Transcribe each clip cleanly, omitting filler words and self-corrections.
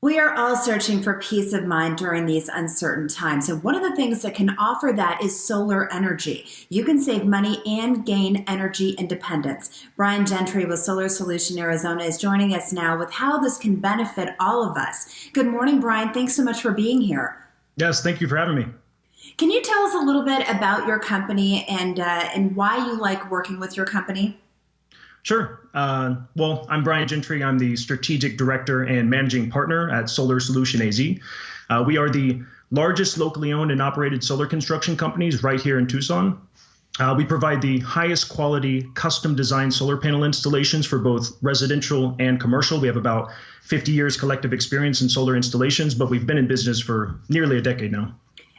We are all searching for peace of mind during these uncertain times. And one of the things that can offer that is solar energy. You can save money and gain energy independence. Brian Gentry with Solar Solution Arizona is joining us now with how this can benefit all of us. Good morning, Brian. Thanks so much for being here. Yes, thank you for having me. Can you tell us a little bit about your company and why you like working with your company? Sure. Well, I'm Brian Gentry. I'm the strategic director and managing partner at Solar Solution AZ. We are the largest locally owned and operated solar construction companies right here in Tucson. We provide the highest quality custom designed solar panel installations for both residential and commercial. We have about 50 years collective experience in solar installations, but we've been in business for nearly a decade now.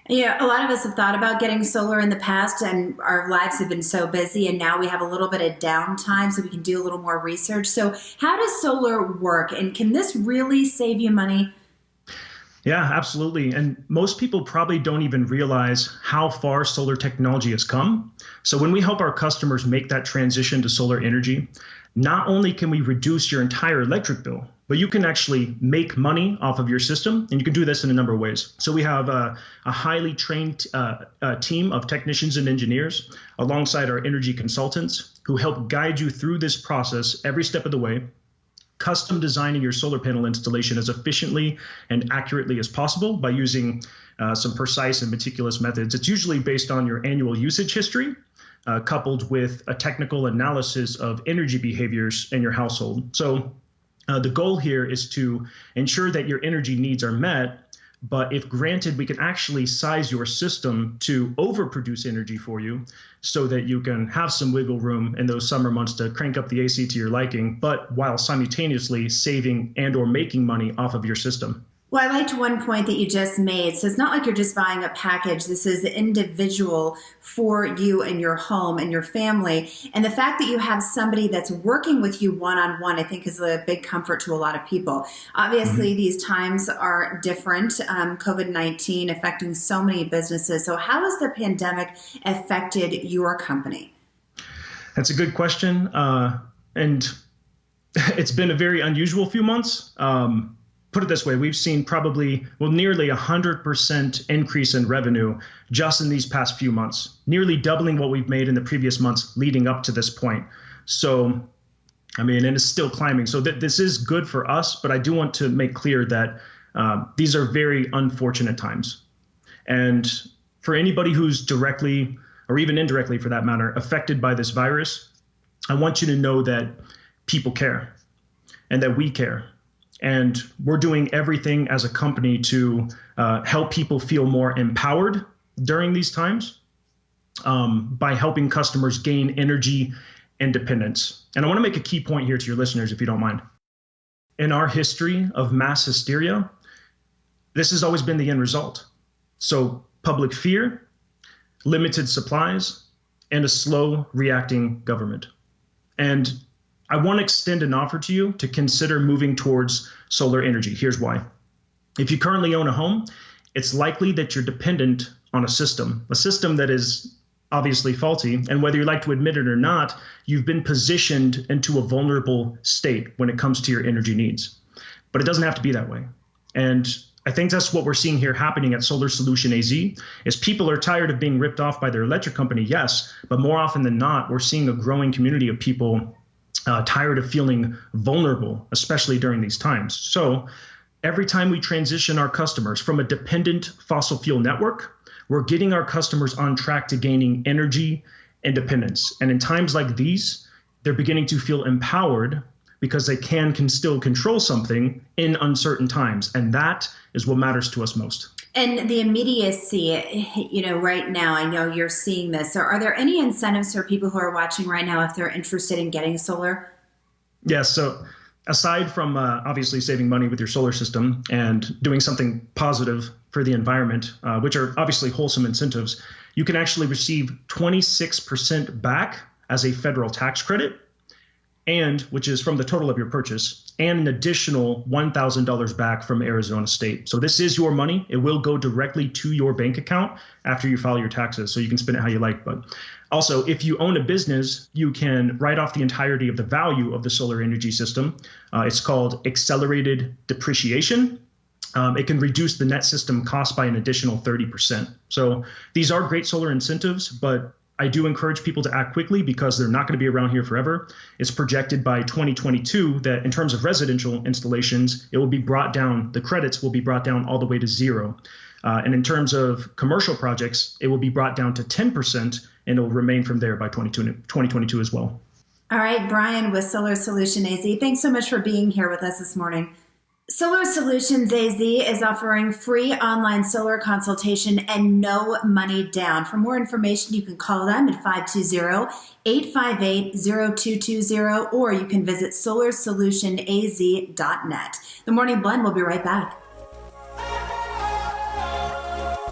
Yeah, a lot of us have thought about getting solar in the past, and our lives have been so busy, and now we have a little bit of downtime so we can do a little more research. So how does solar work, and can this really save you money? Yeah, absolutely. And most people probably don't even realize how far solar technology has come. So when we help our customers make that transition to solar energy, not only can we reduce your entire electric bill, but you can actually make money off of your system. And you can do this in a number of ways. So we have a highly trained team of technicians and engineers alongside our energy consultants who help guide you through this process every step of the way, custom designing your solar panel installation as efficiently and accurately as possible by using some precise and meticulous methods. It's usually based on your annual usage history, coupled with a technical analysis of energy behaviors in your household. So the goal here is to ensure that your energy needs are met, but if granted, we can actually size your system to overproduce energy for you so that you can have some wiggle room in those summer months to crank up the AC to your liking, but while simultaneously saving and or making money off of your system. Well, I liked one point that you just made. So it's not like you're just buying a package. This is individual for you and your home and your family. And the fact that you have somebody that's working with you one-on-one, I think is a big comfort to a lot of people. Obviously, these times are different. COVID-19 affecting so many businesses. So how has the pandemic affected your company? That's a good question. And it's been a very unusual few months. Put it this way, we've seen probably, nearly 100% increase in revenue just in these past few months, nearly doubling what we've made in the previous months leading up to this point. So, and it's still climbing. So this is good for us, but I do want to make clear that these are very unfortunate times. And for anybody who's directly, or even indirectly for that matter, affected by this virus, I want you to know that people care and that we care. And we're doing everything as a company to help people feel more empowered during these times by helping customers gain energy independence. And I want to make a key point here to your listeners, if you don't mind. In our history of mass hysteria, this has always been the end result. So public fear, limited supplies, and a slow reacting government. And I want to extend an offer to you to consider moving towards solar energy. Here's why. If you currently own a home, it's likely that you're dependent on a system that is obviously faulty. And whether you like to admit it or not, you've been positioned into a vulnerable state when it comes to your energy needs. But it doesn't have to be that way. And I think that's what we're seeing here happening at Solar Solution AZ is people are tired of being ripped off by their electric company, yes, but more often than not, we're seeing a growing community of people tired of feeling vulnerable, especially during these times. So every time we transition our customers from a dependent fossil fuel network, we're getting our customers on track to gaining energy independence. And in times like these, they're beginning to feel empowered because they can still control something in uncertain times. And that is what matters to us most. And the immediacy, right now, I know you're seeing this. So are there any incentives for people who are watching right now if they're interested in getting solar? Yes. So aside from obviously saving money with your solar system and doing something positive for the environment, which are obviously wholesome incentives, you can actually receive 26% back as a federal tax credit, and which is from the total of your purchase, and an additional $1,000 back from Arizona State. So this is your money. It will go directly to your bank account after you file your taxes, so you can spend it how you like. But also, if you own a business, you can write off the entirety of the value of the solar energy system. It's called accelerated depreciation. it can reduce the net system cost by an additional 30%. So these are great solar incentives, but I do encourage people to act quickly because they're not going to be around here forever. It's projected by 2022 that in terms of residential installations, it will be brought down, the credits will be brought down all the way to zero. And in terms of commercial projects, it will be brought down to 10% and it will remain from there by 2022 as well. All right, Brian with Solar Solution AZ, thanks so much for being here with us this morning. Solar Solutions AZ is offering free online solar consultation and no money down. For more information, you can call them at 520-858-0220, or you can visit solarsolutionaz.net. The Morning Blend will be right back.